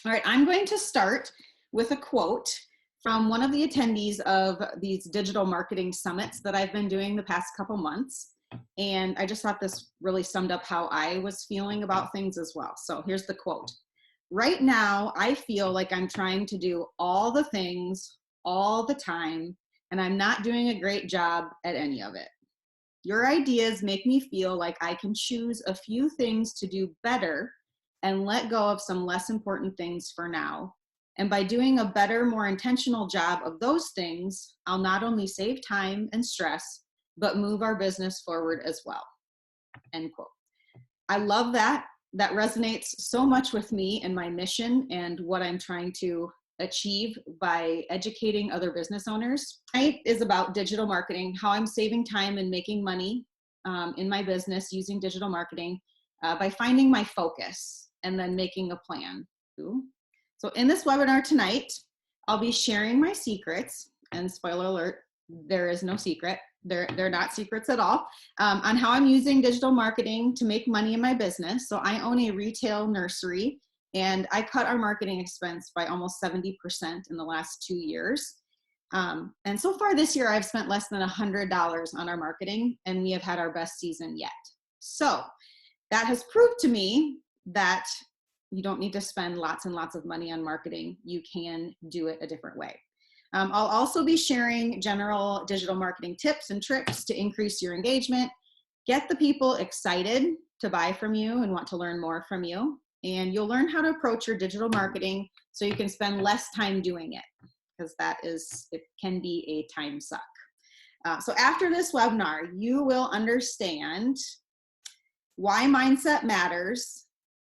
All right, I'm going to start with a quote from one of the attendees of these digital marketing summits that I've been doing the past couple months. And I just thought this really summed up how I was feeling about things as well. So here's the quote. Right now, I feel like I'm trying to do all the things all the time, and I'm not doing a great job at any of it. Your ideas make me feel like I can choose a few things to do better and let go of some less important things for now. And by doing a better, more intentional job of those things, I'll not only save time and stress, but move our business forward as well. End quote. I love that. That resonates so much with me and my mission and what I'm trying to achieve by educating other business owners. Tonight is about digital marketing, how I'm saving time and making money in my business using digital marketing by finding my focus and then making a plan. So in this webinar tonight, I'll be sharing my secrets, and spoiler alert, there is no secret. They're not secrets at all, on how I'm using digital marketing to make money in my business. So I own a retail nursery, and I cut our marketing expense by almost 70% in the last 2 years. And so far this year, I've spent less than $100 on our marketing, and we have had our best season yet. So that has proved to me that you don't need to spend lots and lots of money on marketing. You can do it a different way. I'll also be sharing general digital marketing tips and tricks to increase your engagement, get the people excited to buy from you and want to learn more from you. And you'll learn how to approach your digital marketing so you can spend less time doing it, because it can be a time suck. So after this webinar, you will understand why mindset matters,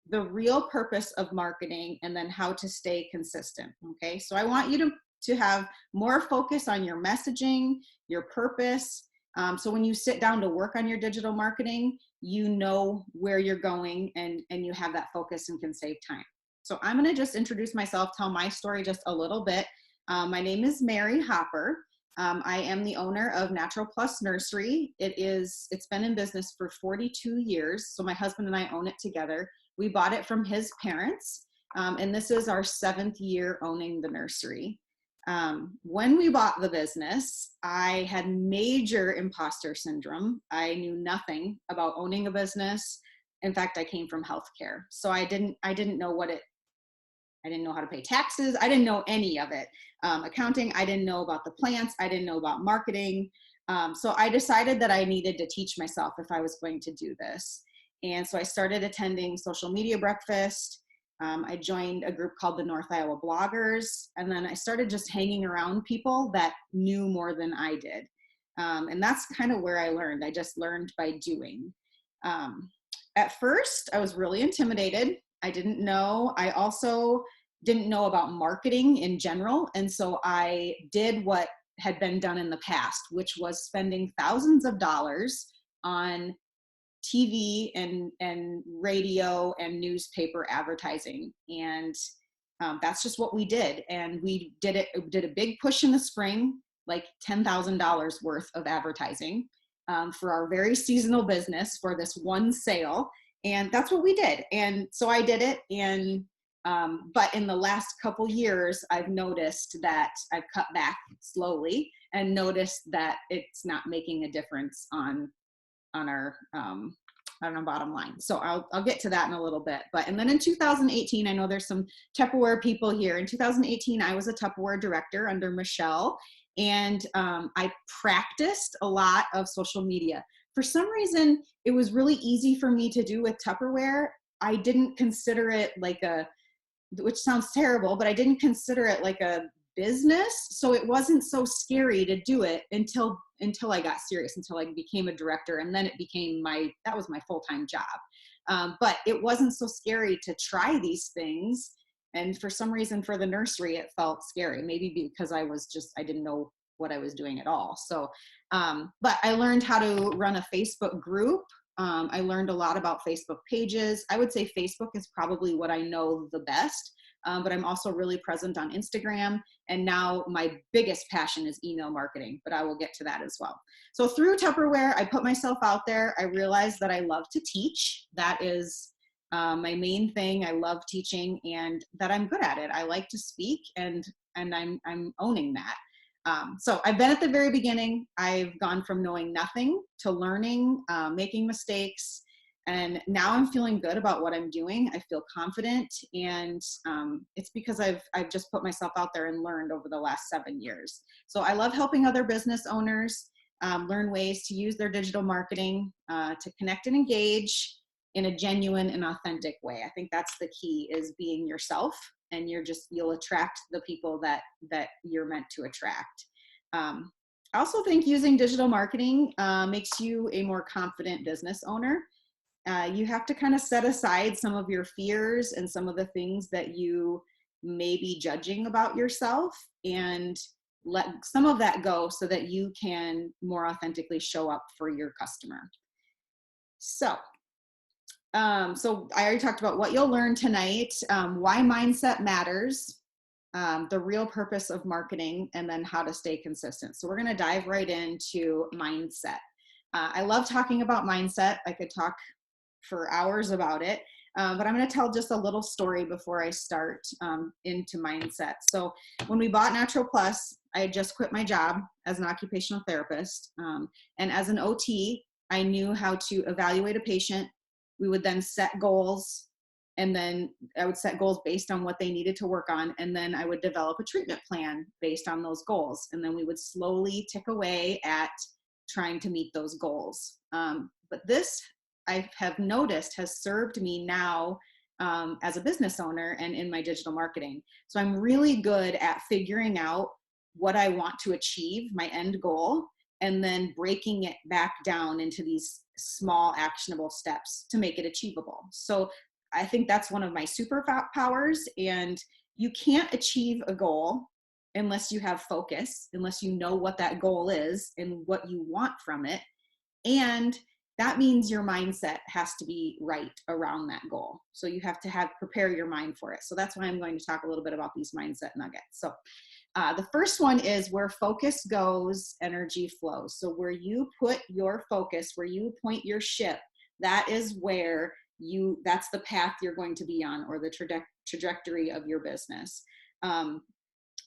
the real purpose of marketing, and then how to stay consistent. Okay, so I want you to have more focus on your messaging, your purpose. So when you sit down to work on your digital marketing, you know where you're going and you have that focus and can save time. So I'm gonna just introduce myself, tell my story just a little bit. My name is Mary Hopper. I am the owner of Natural Plus Nursery. It's been in business for 42 years. So my husband and I own it together. We bought it from his parents, and this is our 7th year owning the nursery. When we bought the business, I had major imposter syndrome. I knew nothing about owning a business. In fact, I came from healthcare. So I didn't know I didn't know how to pay taxes. I didn't know any of it. Accounting, I didn't know about the plants. I didn't know about marketing. So I decided that I needed to teach myself if I was going to do this. And so I started attending social media breakfast. I joined a group called the North Iowa Bloggers, and then I started just hanging around people that knew more than I did. And that's kind of where I learned. I just learned by doing. At first, I was really intimidated. I didn't know. I also didn't know about marketing in general. And so I did what had been done in the past, which was spending thousands of dollars on TV and radio and newspaper advertising. And that's just what we did. And we did a big push in the spring, like $10,000 worth of advertising for our very seasonal business for this one sale. And that's what we did. And so I did it. And but in the last couple years, I've noticed that I've cut back slowly and noticed that it's not making a difference on our bottom line. So I'll get to that in a little bit. And then in 2018, I know there's some Tupperware people here. In 2018, I was a Tupperware director under Michelle, and I practiced a lot of social media. For some reason, it was really easy for me to do with Tupperware. I didn't consider it which sounds terrible, but I didn't consider it like a business. So it wasn't so scary to do it until I got serious, until I became a director. And then it became that was my full-time job. But it wasn't so scary to try these things. And for some reason for the nursery, it felt scary, maybe because I didn't know what I was doing at all. So, but I learned how to run a Facebook group. I learned a lot about Facebook pages. I would say Facebook is probably what I know the best. But I'm also really present on Instagram. And now my biggest passion is email marketing, but I will get to that as well. So through Tupperware, I put myself out there. I realized that I love to teach. That is my main thing. I love teaching and that I'm good at it. I like to speak and I'm owning that. So I've been at the very beginning. I've gone from knowing nothing to learning, making mistakes, and now I'm feeling good about what I'm doing. I feel confident, and it's because I've just put myself out there and learned over the last 7 years. So I love helping other business owners learn ways to use their digital marketing to connect and engage in a genuine and authentic way. I think that's the key, is being yourself, and you'll attract the people that you're meant to attract. I also think using digital marketing makes you a more confident business owner. You have to kind of set aside some of your fears and some of the things that you may be judging about yourself, and let some of that go so that you can more authentically show up for your customer. So I already talked about what you'll learn tonight, why mindset matters, the real purpose of marketing, and then how to stay consistent. So we're going to dive right into mindset. I love talking about mindset. I could talk for hours about it, but I'm going to tell just a little story before I start into mindset. So when we bought Natural Plus, I had just quit my job as an occupational therapist, and as an OT, I knew how to evaluate a patient. We would then set goals, and then I would set goals based on what they needed to work on, and then I would develop a treatment plan based on those goals, and then we would slowly tick away at trying to meet those goals. But this, I have noticed, has served me now as a business owner and in my digital marketing. So I'm really good at figuring out what I want to achieve, my end goal, and then breaking it back down into these small actionable steps to make it achievable. So I think that's one of my superpowers, and you can't achieve a goal unless you have focus, unless you know what that goal is and what you want from it. And that means your mindset has to be right around that goal. So you have to prepare your mind for it. So that's why I'm going to talk a little bit about these mindset nuggets. So the first one is, where focus goes, energy flows. So where you put your focus, where you point your ship, that is where that's the path you're going to be on, or the trajectory of your business.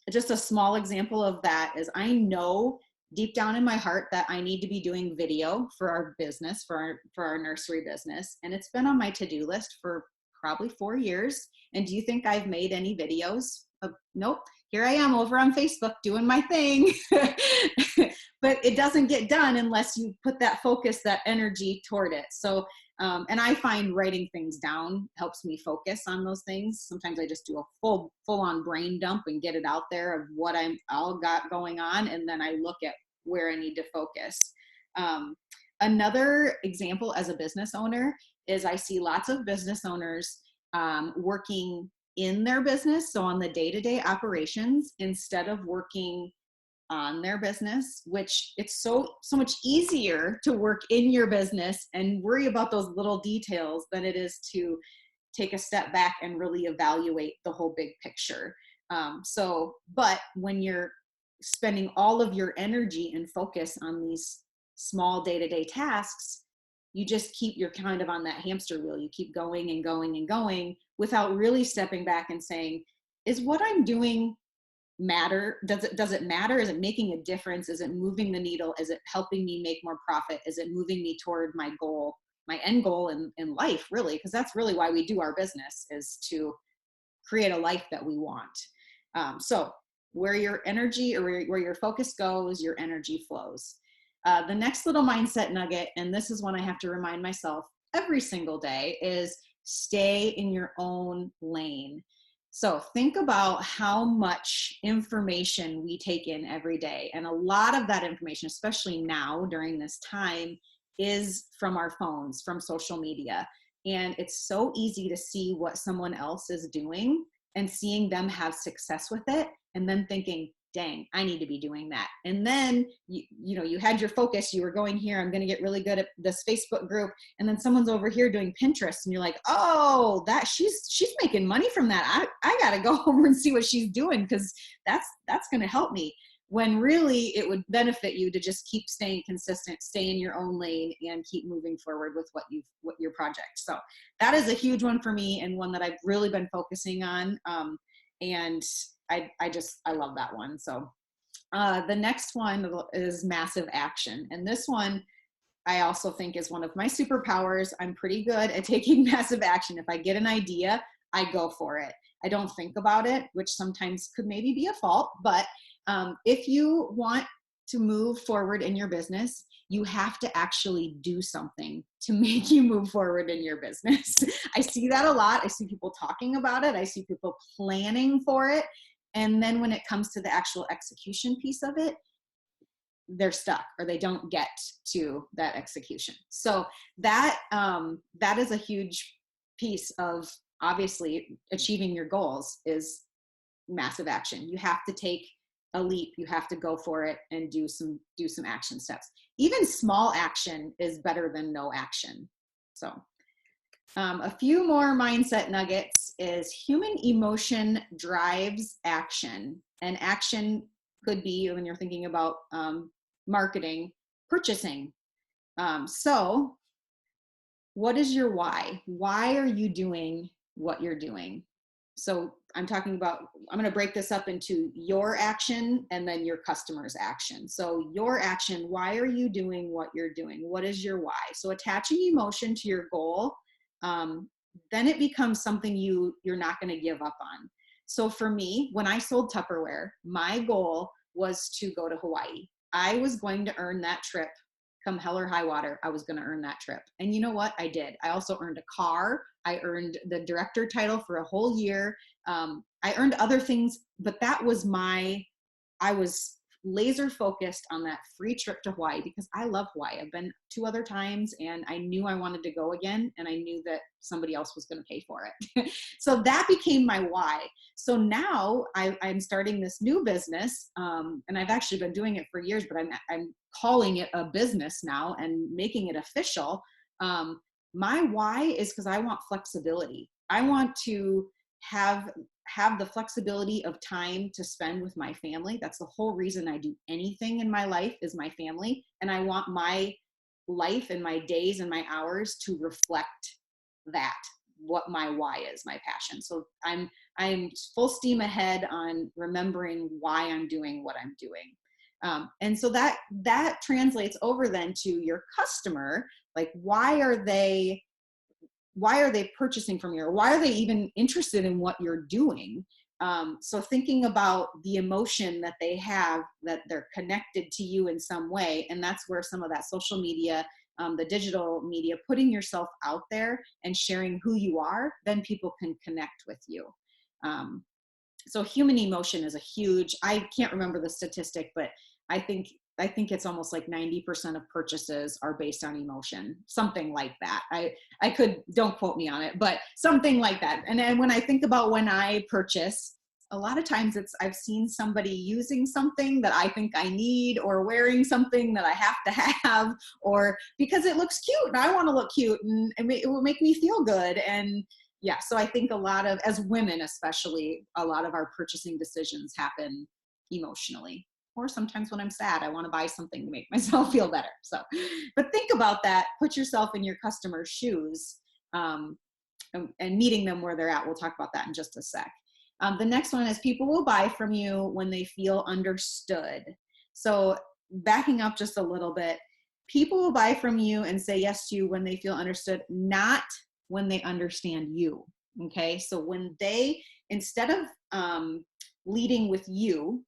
Just a small example of that is, I know deep down in my heart that I need to be doing video for our business, for our nursery business. And it's been on my to-do list for probably 4 years. And do you think I've made any videos? Nope. Here I am over on Facebook doing my thing. But it doesn't get done unless you put that focus, that energy toward it. So, and I find writing things down helps me focus on those things. Sometimes I just do a full on brain dump and get it out there of what I'm all got going on. And then I look at where I need to focus. Another example as a business owner is, I see lots of business owners working in their business, so on the day-to-day operations, instead of working on their business, which it's so much easier to work in your business and worry about those little details than it is to take a step back and really evaluate the whole big picture. But when you're spending all of your energy and focus on these small day-to-day tasks, you're kind of on that hamster wheel. You keep going and going and going without really stepping back and saying, is what I'm doing matter? Does it matter? Is it making a difference? Is it moving the needle? Is it helping me make more profit? Is it moving me toward my goal, my end goal in life, really? Because that's really why we do our business, is to create a life that we want. So where your energy, or where your focus goes, your energy flows. The next little mindset nugget, and this is one I have to remind myself every single day, is stay in your own lane. So think about how much information we take in every day. And a lot of that information, especially now during this time, is from our phones, from social media. And it's so easy to see what someone else is doing and seeing them have success with it, and then thinking, dang, I need to be doing that. And then, you had your focus, you were going here, I'm going to get really good at this Facebook group. And then someone's over here doing Pinterest, and you're like, oh, she's making money from that. I got to go over and see what she's doing, because that's going to help me. when really it would benefit you to just keep staying consistent, stay in your own lane, and keep moving forward with what your project. So that is a huge one for me, and one that I've really been focusing on. And I love that one. So the next one is massive action. And this one I also think is one of my superpowers. I'm pretty good at taking massive action. If I get an idea, I go for it. I don't think about it, which sometimes could maybe be a fault. But if you want to move forward in your business, you have to actually do something to make you move forward in your business. I see that a lot. I see people talking about it. I see people planning for it. And then when it comes to the actual execution piece of it, they're stuck, or they don't get to that execution. So that is a huge piece of obviously achieving your goals is massive action. You have to take a leap. You have to go for it and do some action steps. Even small action is better than no action. So a few more mindset nuggets is human emotion drives action, and action could be, when you're thinking about marketing, purchasing. So what is your why? Why are you doing what you're doing? So I'm going to break this up into your action and then your customer's action. So your action, why are you doing what you're doing? What is your why? So attaching emotion to your goal, then it becomes something you're not going to give up on. So for me, when I sold Tupperware, my goal was to go to Hawaii. I was going to earn that trip. Come hell or high water, I was going to earn that trip. And you know what? I did. I also earned a car. I earned the director title for a whole year. I earned other things, but I was laser focused on that free trip to Hawaii because I love Hawaii. I've been 2 other times and I knew I wanted to go again, and I knew that somebody else was going to pay for it. So that became my why. So now I'm starting this new business, and I've actually been doing it for years, but I'm calling it a business now and making it official. My why is because I want flexibility. I want to have the flexibility of time to spend with my family. That's the whole reason I do anything in my life, is my family. And I want my life and my days and my hours to reflect that, what my why is, my passion. So I'm full steam ahead on remembering why I'm doing what I'm doing. And so that translates over then to your customer. Like, why are they purchasing from you, or why are they even interested in what you're doing? So thinking about the emotion that they have, that they're connected to you in some way. And that's where some of that social media, the digital media, putting yourself out there and sharing who you are, then people can connect with you. So human emotion is a huge, I can't remember the statistic, but I think it's almost like 90% of purchases are based on emotion, something like that. I could, don't quote me on it, but something like that. And then when I think about when I purchase, a lot of times I've seen somebody using something that I think I need, or wearing something that I have to have, or because it looks cute and I want to look cute, and it will make me feel good. And yeah, so I think as women especially, a lot of our purchasing decisions happen emotionally. Or sometimes when I'm sad, I want to buy something to make myself feel better. So, but think about that. Put yourself in your customer's shoes, and meeting them where they're at. We'll talk about that in just a sec. The next one is people will buy from you when they feel understood. So backing up just a little bit, people will buy from you and say yes to you when they feel understood, not when they understand you. Okay. So when instead of leading with you,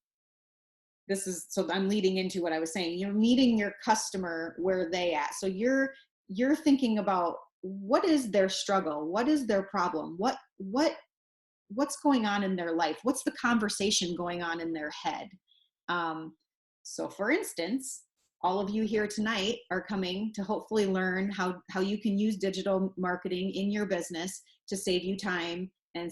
so I'm leading into what I was saying. You're meeting your customer where they at. So you're thinking about, what is their struggle? What is their problem? What's going on in their life? What's the conversation going on in their head? So for instance, all of you here tonight are coming to hopefully learn how you can use digital marketing in your business to save you time and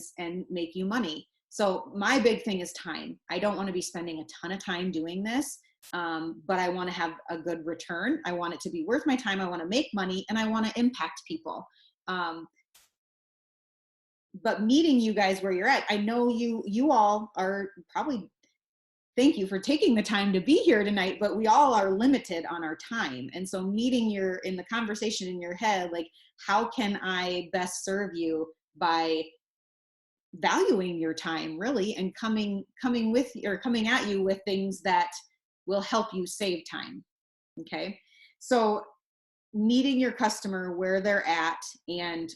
make you money. So my big thing is time. I don't want to be spending a ton of time doing this, but I want to have a good return. I want it to be worth my time. I want to make money, and I want to impact people. But meeting you guys where you're at, I know you all are probably thank you for taking the time to be here tonight, but we all are limited on our time. And so meeting in the conversation in your head, like, how can I best serve you by valuing your time, really, and coming at you with things that will help you save time. Okay. So meeting your customer where they're at and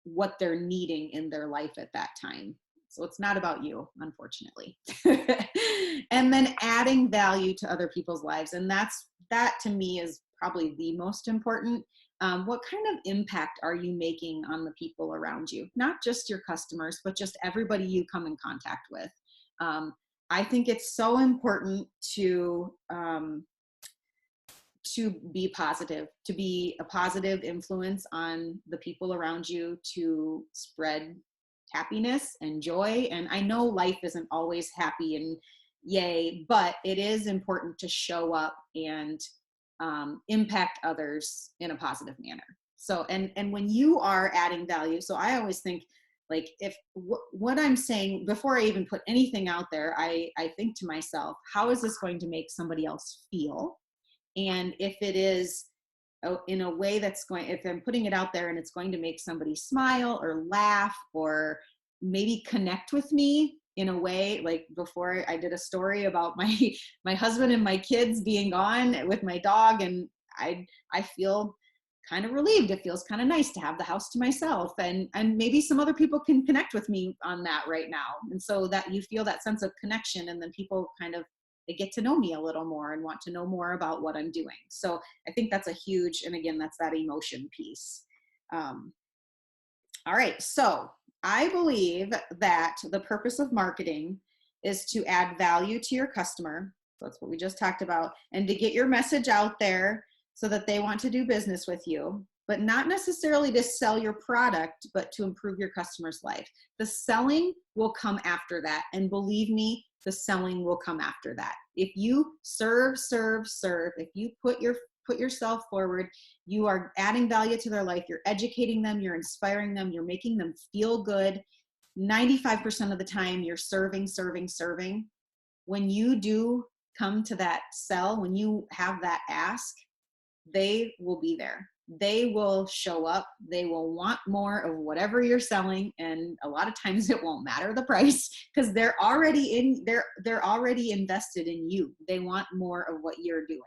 what they're needing in their life at that time. So it's not about you, unfortunately. And then adding value to other people's lives. And that to me is probably the most important. What kind of impact are you making on the people around you? Not just your customers, but just everybody you come in contact with. I think it's so important to be positive, to be a positive influence on the people around you, to spread happiness and joy. And I know life isn't always happy and yay, but it is important to show up and impact others in a positive manner. So, and when you are adding value, so I always think, like, if what I'm saying, before I even put anything out there, I think to myself, how is this going to make somebody else feel? And if it is in a way if I'm putting it out there and it's going to make somebody smile or laugh or maybe connect with me in a way, like before I did a story about my husband and my kids being gone with my dog, and I feel kind of relieved. It feels kind of nice to have the house to myself, and maybe some other people can connect with me on that right now. And so that you feel that sense of connection, and then people kind of, they get to know me a little more and want to know more about what I'm doing. So I think that's a huge, and again, that's that emotion piece. All right. So I believe that the purpose of marketing is to add value to your customer. So that's what we just talked about, and to get your message out there so that they want to do business with you, but not necessarily to sell your product, but to improve your customer's life. The selling will come after that. And believe me, the selling will come after that. If you serve, if you put yourself forward, you are adding value to their life, you're educating them, you're inspiring them, you're making them feel good. 95% of the time you're serving. When you do come to that sell, when you have that ask, they will be there. They will show up. They will want more of whatever you're selling. And a lot of times it won't matter the price, because they're already invested in you. They want more of what you're doing.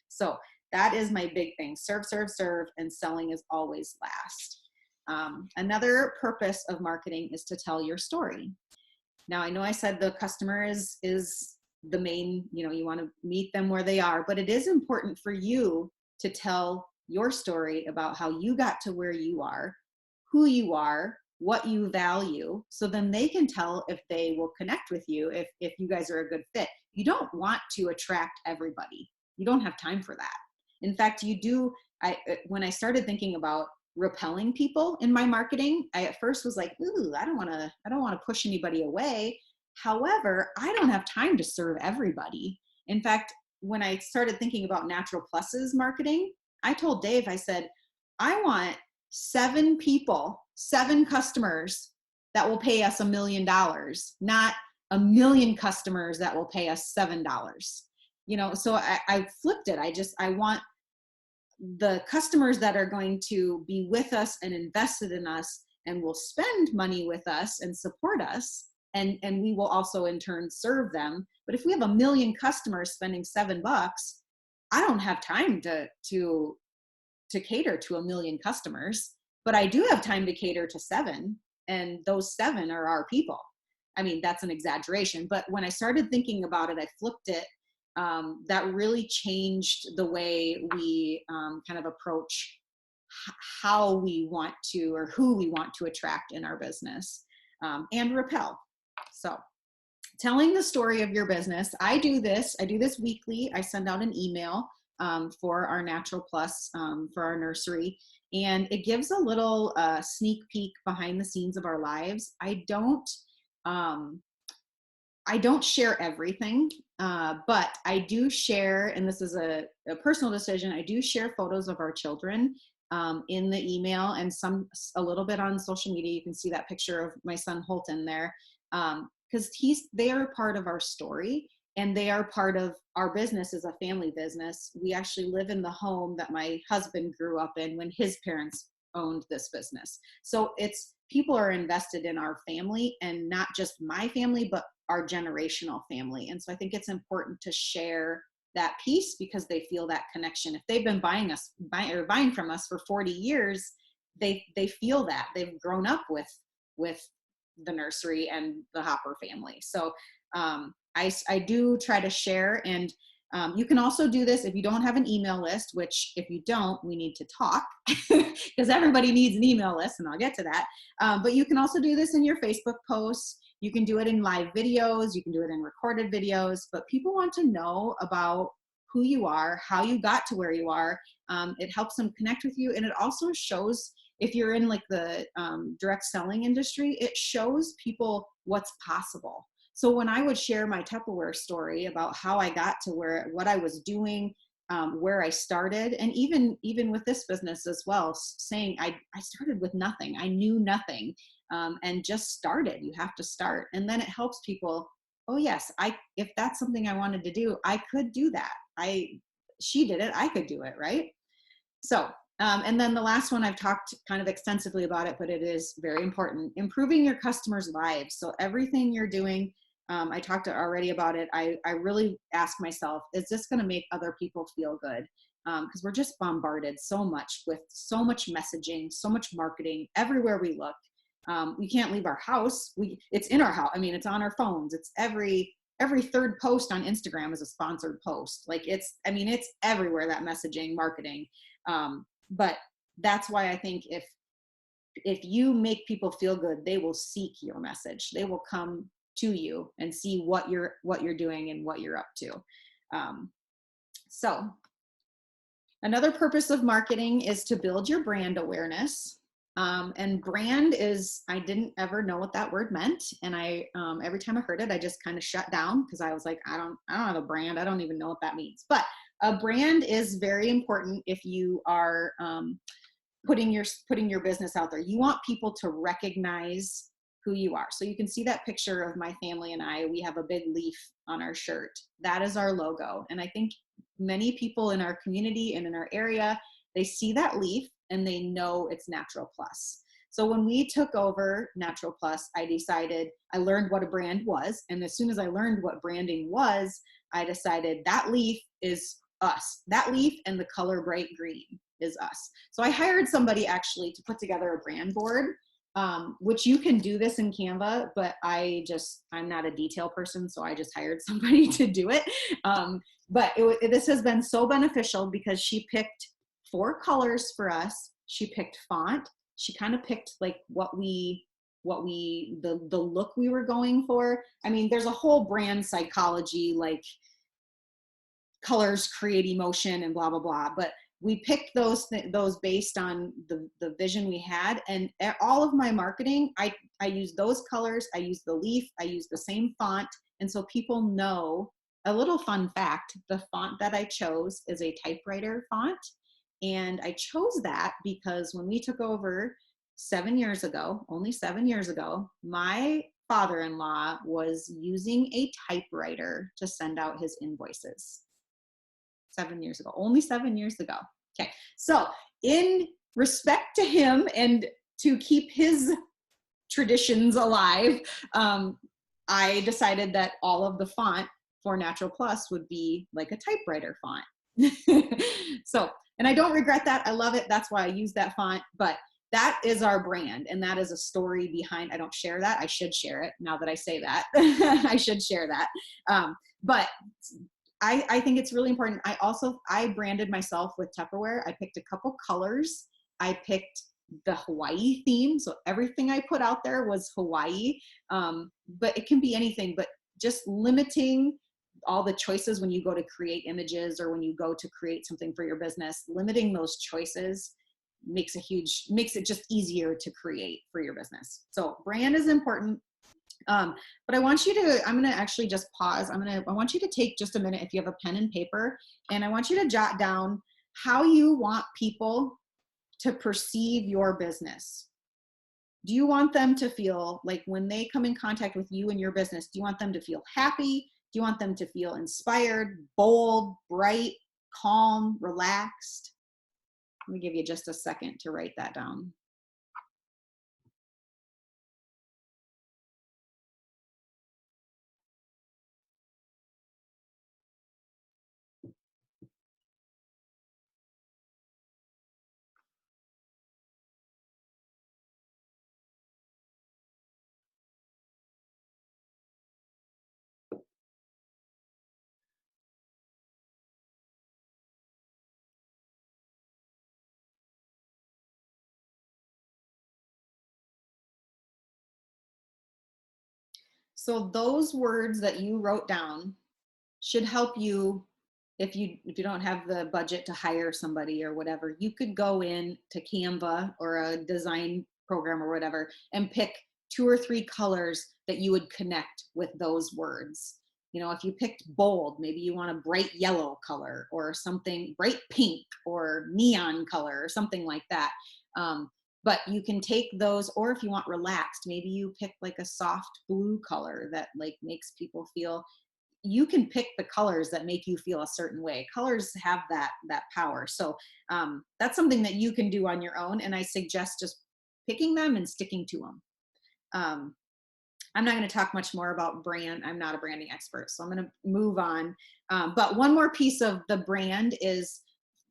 So that is my big thing. Serve, and selling is always last. Another purpose of marketing is to tell your story. Now, I know I said the customer is the main, you want to meet them where they are, but it is important for you to tell your story about how you got to where you are, who you are, what you value, so then they can tell if they will connect with you, if you guys are a good fit. You don't want to attract everybody. You don't have time for that. In fact, when I started thinking about repelling people in my marketing, I at first was like, ooh, I don't want to push anybody away. However, I don't have time to serve everybody. In fact, when I started thinking about Natural Plus's marketing, I told Dave, I said, I want 7 customers that will pay us $1 million, not 1 million customers that will pay us $7. So I flipped it. I want the customers that are going to be with us and invested in us and will spend money with us and support us. And we will also in turn serve them. But if we have 1 million customers spending $7, I don't have time to cater to 1 million customers, but I do have time to cater to 7, and those 7 are our people. I mean, that's an exaggeration, but when I started thinking about it, I flipped it. That really changed the way we kind of approach how we want to, or who we want to attract in our business, and repel. So telling the story of your business, I do this weekly. I send out an email for our Natural Plus, for our nursery, and it gives a little sneak peek behind the scenes of our lives. I don't share everything, but I do share, and this is a personal decision, I do share photos of our children in the email, and a little bit on social media. You can see that picture of my son Holton there, because they are part of our story. and they are part of our business as a family business. We actually live in the home that my husband grew up in when his parents owned this business. So it's people are invested in our family, and not just my family, but our generational family. And so I think it's important to share that piece because they feel that connection. If they've been buying from us for 40 years, they feel that they've grown up with the nursery and the Hopper family. So I do try to share, and you can also do this if you don't have an email list, which if you don't, we need to talk because everybody needs an email list, and I'll get to that. But you can also do this in your Facebook posts. You can do it in live videos. You can do it in recorded videos, but people want to know about who you are, how you got to where you are. It helps them connect with you. And it also shows, if you're in like the direct selling industry, it shows people what's possible. So when I would share my Tupperware story about how I got to what I was doing, where I started, and even with this business as well, saying I started with nothing. I knew nothing, and just started. You have to start. And then it helps people, oh yes, if that's something I wanted to do, I could do that. She did it, I could do it, right? So, and then the last one, I've talked kind of extensively about it, but it is very important. Improving your customers' lives. So everything you're doing, I talked already about it. I really ask myself, is this going to make other people feel good? Because we're just bombarded so much with so much messaging, so much marketing everywhere we look. We can't leave our house. It's in our house. I mean, it's on our phones. It's every third post on Instagram is a sponsored post. Like it's everywhere, that messaging, marketing. But that's why I think if you make people feel good, they will seek your message. They will come to you and see what you're doing and what you're up to. So another purpose of marketing is to build your brand awareness. And brand is, I didn't ever know what that word meant. And every time I heard it, I just kind of shut down because I was like, I don't have a brand. I don't even know what that means. But a brand is very important if you are putting your business out there. You want people to recognize who you are. So you can see that picture of my family and I. We have a big leaf on our shirt. That is our logo. And I think many people in our community and in our area, they see that leaf and they know it's Natural Plus. So when we took over Natural Plus, I learned what a brand was. And as soon as I learned what branding was, I decided that leaf is us. That leaf and the color bright green is us. So I hired somebody actually to put together a brand board, which you can do this in Canva, but I'm not a detail person. So I just hired somebody to do it. But this has been so beneficial because she picked 4 colors for us. She picked font. She kind of picked like the look we were going for. I mean, there's a whole brand psychology, like colors create emotion and blah, blah, blah. But we picked those based on the vision we had. And all of my marketing, I use those colors. I use the leaf. I use the same font. And so people know. A little fun fact, the font that I chose is a typewriter font. And I chose that because when we took over 7 years ago, only 7 years ago, my father-in-law was using a typewriter to send out his invoices. 7 years ago, only 7 years ago. Okay, so in respect to him and to keep his traditions alive, I decided that all of the font for Natural Plus would be like a typewriter font. So, and I don't regret that. I love it. That's why I use that font. But that is our brand, and that is a story behind. I don't share that. I should share it now that I say that. I should share that. But I think it's really important. I branded myself with Tupperware. I picked a couple colors. I picked the Hawaii theme. So everything I put out there was Hawaii. But it can be anything, but just limiting all the choices when you go to create images or when you go to create something for your business, limiting those choices makes it just easier to create for your business. So brand is important. But I'm going to actually just pause. I want you to take just a minute if you have a pen and paper, and I want you to jot down how you want people to perceive your business. Do you want them to feel like when they come in contact with you and your business, do you want them to feel happy? Do you want them to feel inspired, bold, bright, calm, relaxed? Let me give you just a second to write that down. So those words that you wrote down should help you. If you don't have the budget to hire somebody or whatever, you could go in to Canva or a design program or whatever and pick 2 or 3 colors that you would connect with those words. You know, if you picked bold, maybe you want a bright yellow color or something bright pink or neon color or something like that. But you can take those, or if you want relaxed, maybe you pick like a soft blue color that like makes people feel. You can pick the colors that make you feel a certain way. Colors have that power. So that's something that you can do on your own, and I suggest just picking them and sticking to them. I'm not going to talk much more about brand. I'm not a branding expert, so I'm going to move on. But one more piece of the brand is,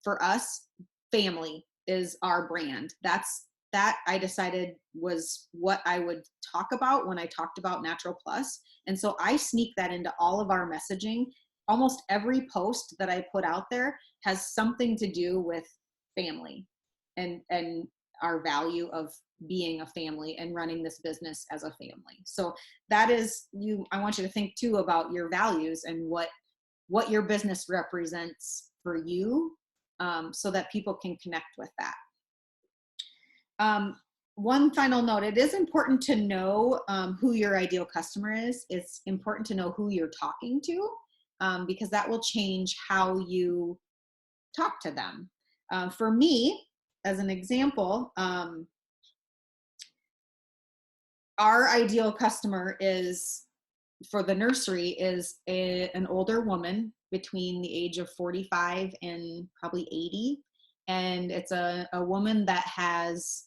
for us, family is our brand. That I decided was what I would talk about when I talked about Natural Plus. And so I sneak that into all of our messaging. Almost every post that I put out there has something to do with family and our value of being a family and running this business as a family. So that is I want you to think too about your values and what your business represents for you, so that people can connect with that. One final note, it is important to know who your ideal customer is. It's important to know who you're talking to, because that will change how you talk to them. For me, as an example, our ideal customer is, for the nursery, is an older woman between the age of 45 and probably 80. And it's a woman that has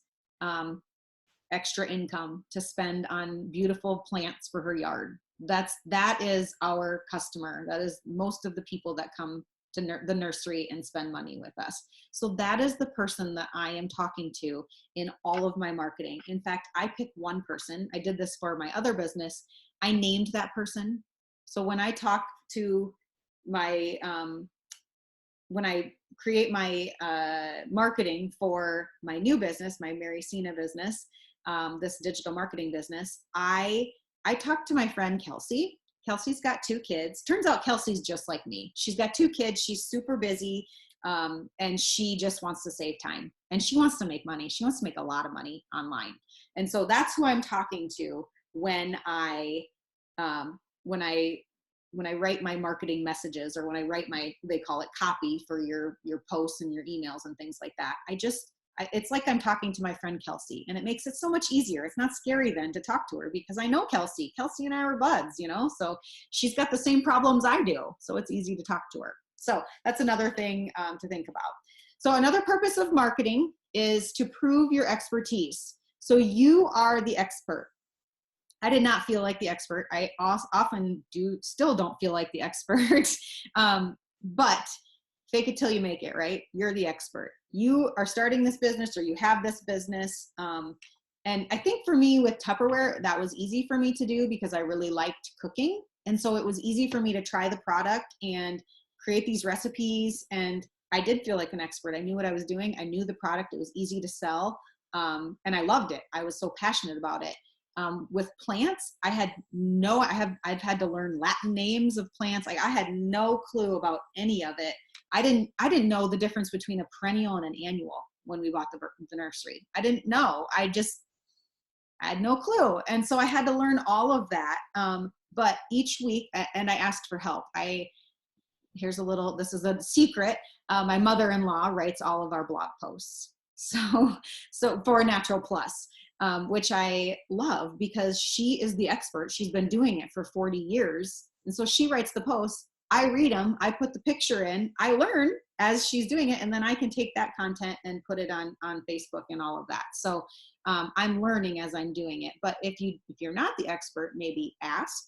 extra income to spend on beautiful plants for her yard. That is our customer. That is most of the people that come to the nursery and spend money with us. So that is the person that I am talking to in all of my marketing. In fact, I picked one person. I did this for my other business. I named that person. So when I talk to my, when I create my marketing for my new business, my Mary Cena business, this digital marketing business, I talked to my friend Kelsey. Kelsey's got 2 kids. Turns out Kelsey's just like me. She's got 2 kids. She's super busy, and she just wants to save time. And she wants to make money. She wants to make a lot of money online. And so that's who I'm talking to when I write my marketing messages, or when I write they call it copy for your posts and your emails and things like that. It's like I'm talking to my friend Kelsey, and it makes it so much easier. It's not scary then to talk to her because I know Kelsey. Kelsey and I are buds, so she's got the same problems I do. So it's easy to talk to her. So that's another thing to think about. So another purpose of marketing is to prove your expertise. So you are the expert. I did not feel like the expert. I often still don't feel like the expert. But fake it till you make it, right? You're the expert. You are starting this business, or you have this business. And I think for me with Tupperware, that was easy for me to do because I really liked cooking. And so it was easy for me to try the product and create these recipes. And I did feel like an expert. I knew what I was doing. I knew the product. It was easy to sell. And I loved it. I was so passionate about it. With plants, I've had to learn Latin names of plants. Like I had no clue about any of it. I didn't know the difference between a perennial and an annual when we bought the nursery. I didn't know. I had no clue. And so I had to learn all of that. But each week, and I asked for help. This is a secret. My mother-in-law writes all of our blog posts. So for Natural Plus. Which I love because she is the expert. She's been doing it for 40 years And so she writes the posts, I read them, I put the picture in, I learn as she's doing it, and then I can take that content and put it on Facebook and all of that. So I'm learning as I'm doing it. But if you're not the expert, maybe ask.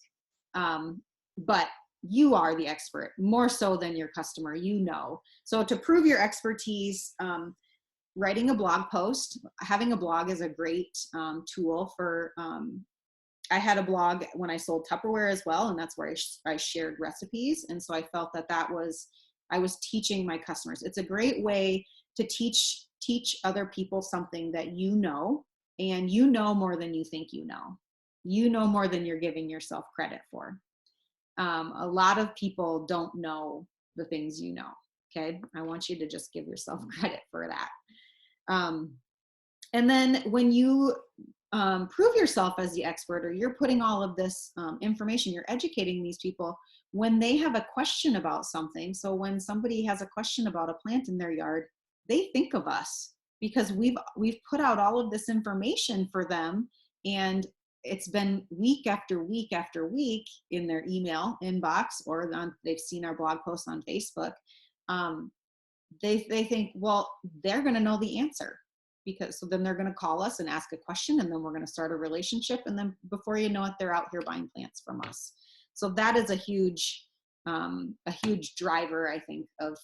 But you are the expert, more so than your customer, you know. So to prove your expertise, writing a blog post, having a blog is a great tool for, I had a blog when I sold Tupperware as well, and that's where I shared recipes. And so I felt that I was teaching my customers. It's a great way to teach other people something that you know, and you know more than you think you know. You know more than you're giving yourself credit for. A lot of people don't know the things you know, okay? I want you to just give yourself credit for that. And then when you prove yourself as the expert, or you're putting all of this information, you're educating these people when they have a question about something. So when somebody has a question about a plant in their yard, they think of us because we've put out all of this information for them, and it's been week after week after week in their email inbox, or they've seen our blog posts on Facebook. They think, well, they're going to know the answer, because so then they're going to call us and ask a question, and then we're going to start a relationship, and then before you know it, they're out here buying plants from us. So that is a huge driver, I think, of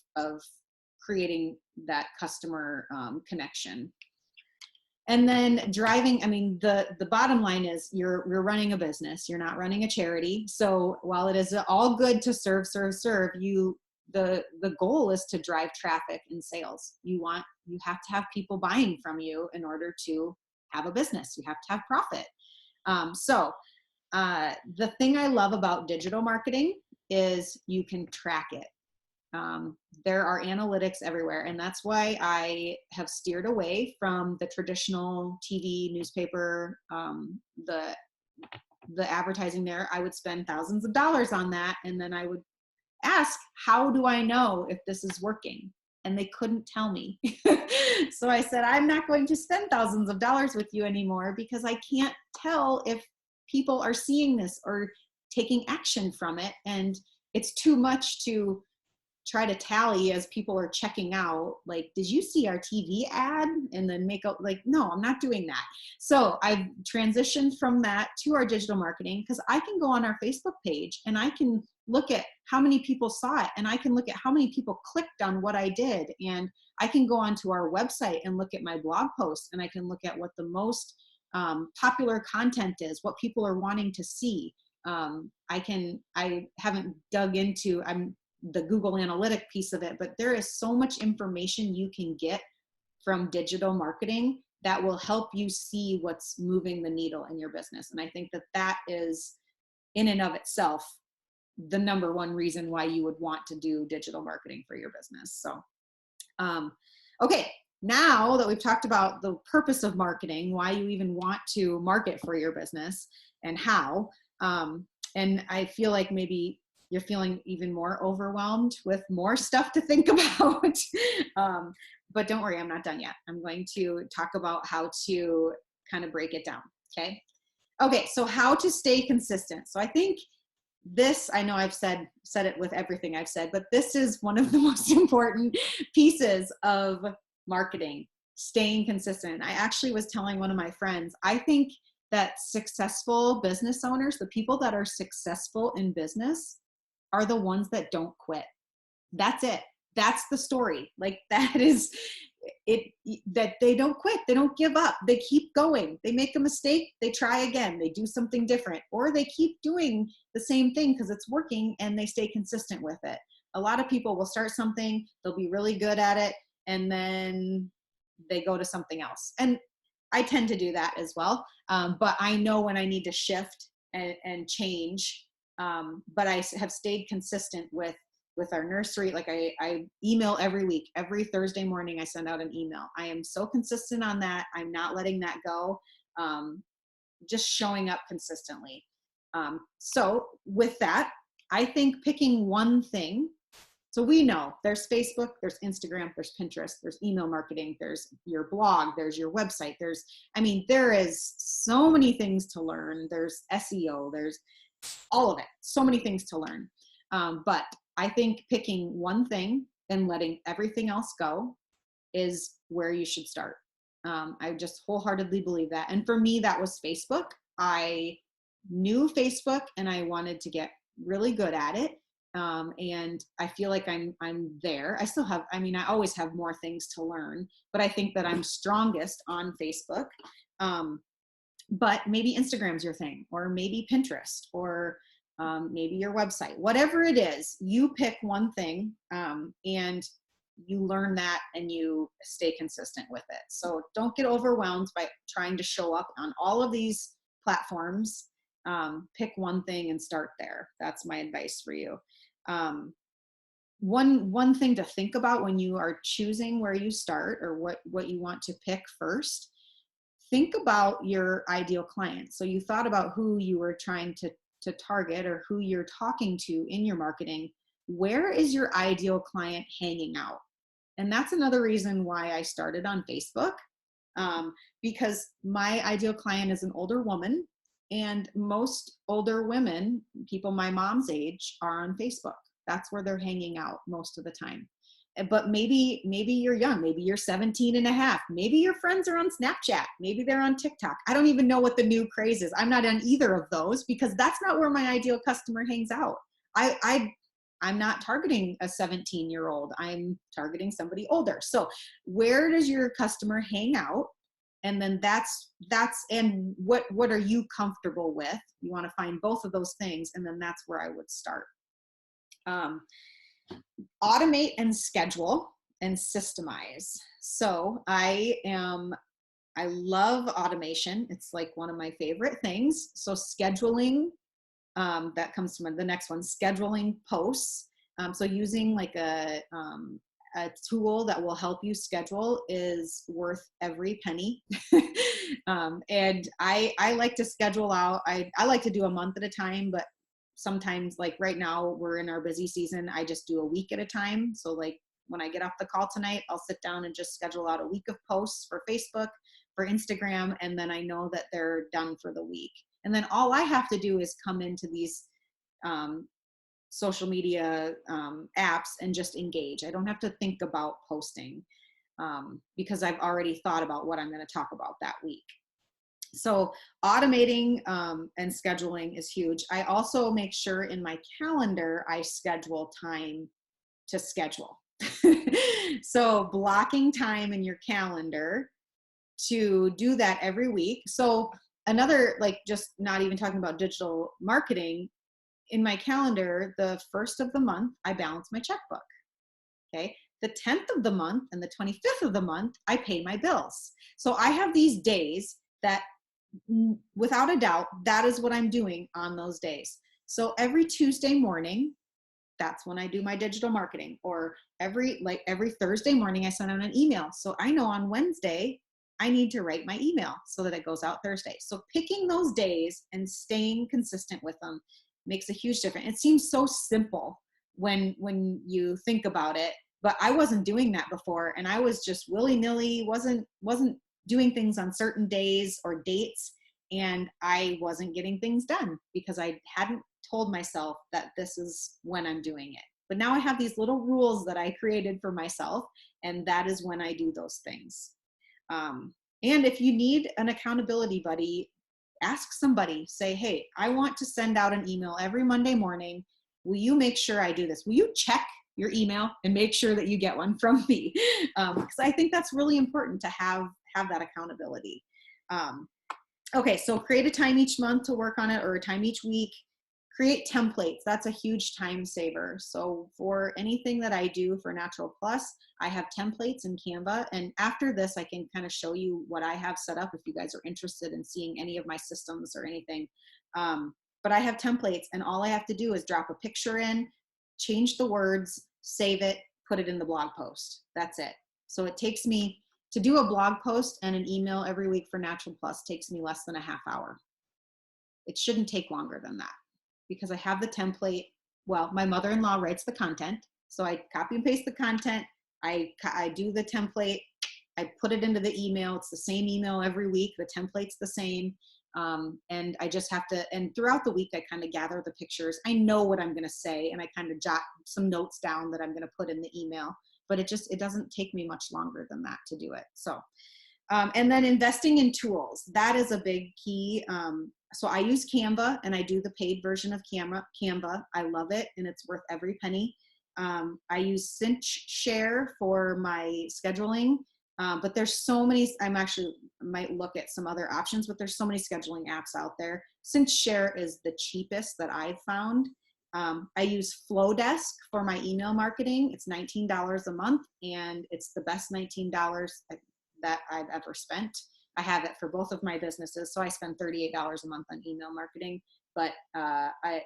creating that customer connection. And then driving, I mean, the bottom line is you're running a business, you're not running a charity. So while it is all good to serve, the goal is to drive traffic and sales. You have to have people buying from you in order to have a business. You have to have profit. The thing I love about digital marketing is you can track it. There are analytics everywhere, and that's why I have steered away from the traditional TV, newspaper, the advertising there. I would spend thousands of dollars on that, and then I would ask, how do I know if this is working? And they couldn't tell me. So I said, I'm not going to spend thousands of dollars with you anymore, because I can't tell if people are seeing this or taking action from it. And it's too much to try to tally as people are checking out, like, did you see our TV ad? And then make up, like, no, I'm not doing that. So I've transitioned from that to our digital marketing, because I can go on our Facebook page and I can look at how many people saw it, and I can look at how many people clicked on what I did, and I can go onto our website and look at my blog posts, and I can look at what the most popular content is, what people are wanting to see. I haven't dug into the Google Analytic piece of it, but there is so much information you can get from digital marketing that will help you see what's moving the needle in your business. And I think that is, in and of itself, the number one reason why you would want to do digital marketing for your business. So, okay, now that we've talked about the purpose of marketing, why you even want to market for your business and how, and I feel like maybe you're feeling even more overwhelmed with more stuff to think about. But don't worry, I'm not done yet. I'm going to talk about how to kind of break it down, okay? Okay, so how to stay consistent. So I think this, I know I've said it with everything I've said, but this is one of the most important pieces of marketing, staying consistent. I actually was telling one of my friends, I think that successful business owners, the people that are successful in business, are the ones that don't quit. That's it. That's the story. Like, that is it, that they don't quit. They don't give up. They keep going. They make a mistake. They try again. They do something different, or they keep doing the same thing because it's working and they stay consistent with it. A lot of people will start something, they'll be really good at it, and then they go to something else. And I tend to do that as well. But I know when I need to shift and change. But I have stayed consistent with our nursery. Like I email every week. Every Thursday morning I send out an email. I am so consistent on that. I'm not letting that go. Just showing up consistently. So with that, I think picking one thing. So we know there's Facebook, there's Instagram, there's Pinterest, there's email marketing, there's your blog, there's your website. There is so many things to learn. There's SEO, there's all of it, so many things to learn. But I think picking one thing and letting everything else go is where you should start. I just wholeheartely believe that. And for me, that was Facebook. I knew Facebook and I wanted to get really good at it. And I feel like I'm there. I still have, I mean, I always have more things to learn, but I think that I'm strongest on Facebook. But maybe Instagram's your thing, or maybe Pinterest, or maybe your website, whatever it is, you pick one thing, and you learn that and you stay consistent with it. So don't get overwhelmed by trying to show up on all of these platforms. Pick one thing and start there. That's my advice for you. One thing to think about when you are choosing where you start or what you want to pick first, think about your ideal client. So you thought about who you were trying to target or who you're talking to in your marketing. Where is your ideal client hanging out? And that's another reason why I started on Facebook, because my ideal client is an older woman, and most older women, people my mom's age, are on Facebook. That's where they're hanging out most of the time. But maybe you're young, maybe you're 17 and a half, maybe your friends are on Snapchat, maybe they're on TikTok. I don't even know what the new craze is. I'm not on either of those because that's not where my ideal customer hangs out. I'm not targeting a 17-year-old. I'm targeting somebody older. So where does your customer hang out? And then and what are you comfortable with? You want to find both of those things. And then that's where I would start. Automate and schedule and systemize. So I love automation. It's like one of my favorite things. So scheduling, that comes from the next one, scheduling posts. So using like a tool that will help you schedule is worth every penny. And I like to schedule out. I like to do a month at a time, but sometimes, like right now, we're in our busy season, I just do a week at a time. So like when I get off the call tonight, I'll sit down and just schedule out a week of posts for Facebook, for Instagram, and then I know that they're done for the week. And then all I have to do is come into these social media apps and just engage. I don't have to think about posting because I've already thought about what I'm going to talk about that week. So automating and scheduling is huge. I also make sure in my calendar, I schedule time to schedule. So blocking time in your calendar to do that every week. So another, like, just not even talking about digital marketing, in my calendar, the 1st of the month, I balance my checkbook. Okay. The 10th of the month and the 25th of the month, I pay my bills. So I have these days that, without a doubt, that is what I'm doing on those days. So every Tuesday morning, that's when I do my digital marketing, or every Thursday morning, I send out an email. So I know on Wednesday, I need to write my email so that it goes out Thursday. So picking those days and staying consistent with them makes a huge difference. It seems so simple when you think about it, but I wasn't doing that before, and I was just willy-nilly, wasn't doing things on certain days or dates, and I wasn't getting things done because I hadn't told myself that this is when I'm doing it. But now I have these little rules that I created for myself, and that is when I do those things. And if you need an accountability buddy, ask somebody. Say, hey, I want to send out an email every Monday morning. Will you make sure I do this? Will you check your email and make sure that you get one from me? Because I think that's really important to have that accountability. Okay, so create a time each month to work on it, or a time each week. Create templates. That's a huge time saver. So for anything that I do for Natural Plus, I have templates in Canva. And after this, I can kind of show you what I have set up if you guys are interested in seeing any of my systems or anything. But I have templates, and all I have to do is drop a picture in, change the words, save it, put it in the blog post. That's it. So it takes me, to do a blog post and an email every week for Natural Plus takes me less than a half hour. It shouldn't take longer than that, because I have the template. Well, my mother-in-law writes the content. So I copy and paste the content. I do the template. I put it into the email. It's the same email every week. The template's the same. And I just have to, and throughout the week, I kind of gather the pictures. I know what I'm going to say, and I kind of jot some notes down that I'm going to put in the email, but it doesn't take me much longer than that to do it. So, and then investing in tools, that is a big key. So I use Canva, and I do the paid version of Canva. I love it, and it's worth every penny. I use Cinch Share for my scheduling, but there's so many. Might look at some other options, but there's so many scheduling apps out there. Cinch Share is the cheapest that I've found. I use Flowdesk for my email marketing. It's $19 a month, and it's the best $19 that I've ever spent. I have it for both of my businesses, so I spend $38 a month on email marketing, but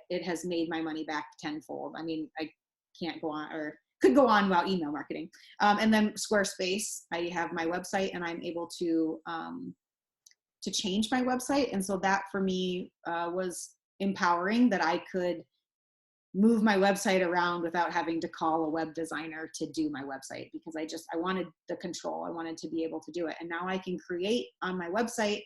it has made my money back tenfold. I mean, I can't go on, or could go on about email marketing. And then Squarespace, I have my website, and I'm able to change my website. And so that for me was empowering, that I could move my website around without having to call a web designer to do my website, because I wanted the control. I wanted to be able to do it. And now I can create on my website,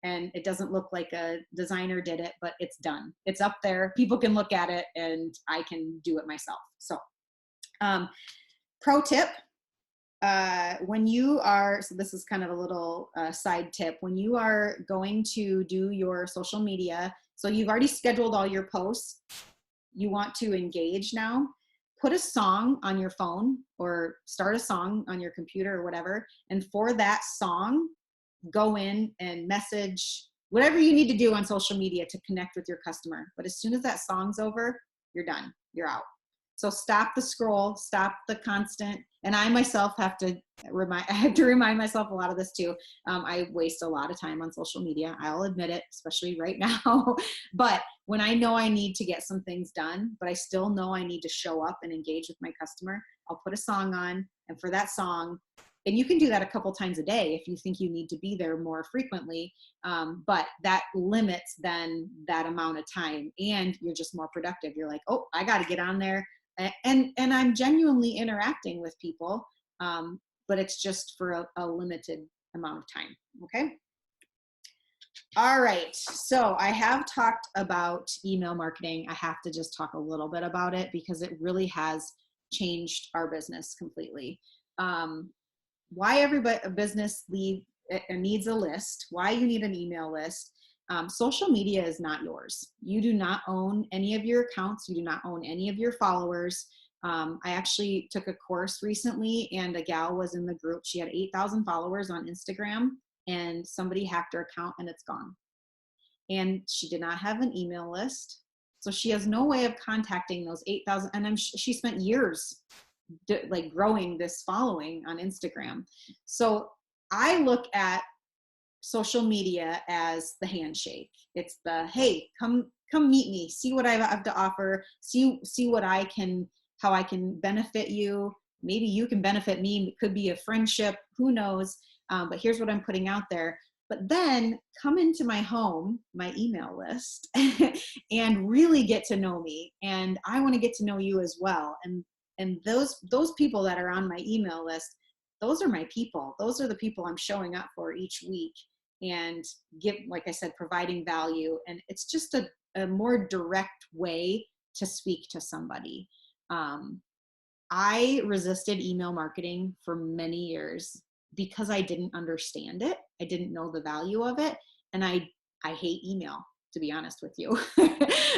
and it doesn't look like a designer did it, but it's done. It's up there. People can look at it, and I can do it myself. So, pro tip, so this is kind of a little side tip, when you are going to do your social media, so you've already scheduled all your posts, you want to engage now, put a song on your phone or start a song on your computer or whatever. And for that song, go in and message whatever you need to do on social media to connect with your customer. But as soon as that song's over, you're done, you're out. So stop the scroll, stop the constant. And I myself have to remind myself a lot of this too. I waste a lot of time on social media. I'll admit it, especially right now. But when I know I need to get some things done, but I still know I need to show up and engage with my customer, I'll put a song on, and for that song, and you can do that a couple times a day if you think you need to be there more frequently, but that limits then that amount of time, and you're just more productive. You're like, oh, I got to get on there. And I'm genuinely interacting with people, but it's just for a limited amount of time, okay? All right, so I have talked about email marketing. I have to just talk a little bit about it because it really has changed our business completely. Why a business needs a list, why you need an email list. Social media is not yours. You do not own any of your accounts. You do not own any of your followers. I actually took a course recently, and a gal was in the group. She had 8,000 followers on Instagram, and somebody hacked her account, and it's gone. And she did not have an email list. So she has no way of contacting those 8,000. And she spent years like growing this following on Instagram. So I look at social media as the handshake. It's the, hey, come meet me, see what I have to offer, see how I can benefit you. Maybe you can benefit me. It could be a friendship, who knows? But here's what I'm putting out there. But then come into my home, my email list, and really get to know me. And I want to get to know you as well. And those people that are on my email list, those are my people. Those are the people I'm showing up for each week, and like I said, providing value. And it's just a more direct way to speak to somebody. I resisted email marketing for many years because I didn't understand it. I didn't know the value of it. And I hate email, to be honest with you.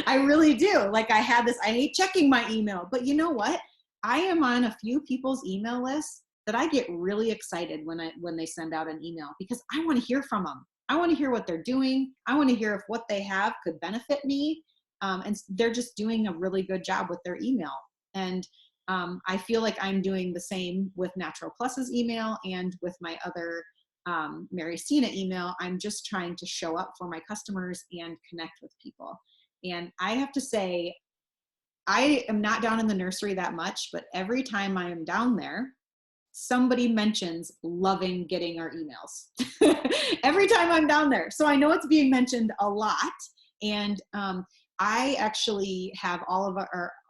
I really do. Like I hate checking my email, but you know what? I am on a few people's email lists that I get really excited when they send out an email, because I want to hear from them. I want to hear what they're doing. I want to hear if what they have could benefit me. And they're just doing a really good job with their email. And I feel like I'm doing the same with Natural Plus's email and with my other Mary Sina email. I'm just trying to show up for my customers and connect with people. And I have to say, I am not down in the nursery that much, but every time I am down there, somebody mentions loving getting our emails. Every time I'm down there. So I know it's being mentioned a lot. And I actually have all of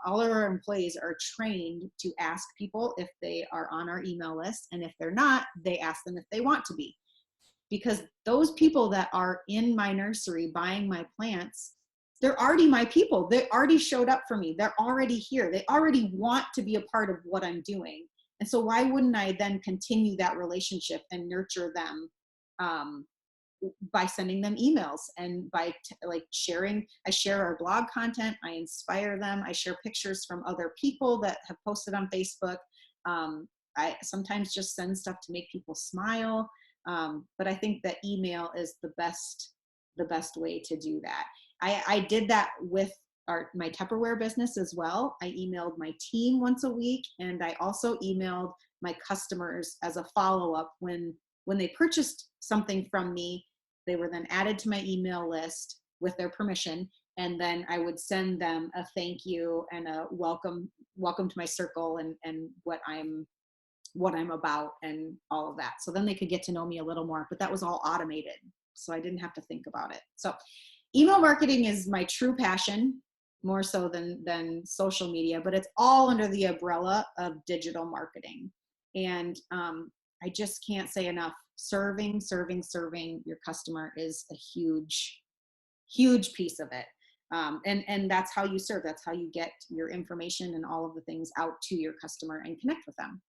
our employees are trained to ask people if they are on our email list. And if they're not, they ask them if they want to be. because those people that are in my nursery buying my plants, they're already my people. They already showed up for me. They're already here. They already want to be a part of what I'm doing. And so why wouldn't I then continue that relationship and nurture them, um, by sending them emails and by like sharing. I share our blog content, I inspire them, I share pictures from other people that have posted on Facebook. um, I sometimes just send stuff to make people smile. But I think that email is the best way to do that. I did that with my Tupperware business as well. I emailed my team once a week, and I also emailed my customers as a follow-up when they purchased something from me. They were then added to my email list with their permission, and then I would send them a thank you and a welcome to my circle, and what I'm about and all of that. So then they could get to know me a little more, but that was all automated, so I didn't have to think about it. So email marketing is my true passion, more so than social media, but it's all under the umbrella of digital marketing. And I just can't say enough. Serving your customer is a huge piece of it. And that's how you serve. That's how you get your information and all of the things out to your customer and connect with them.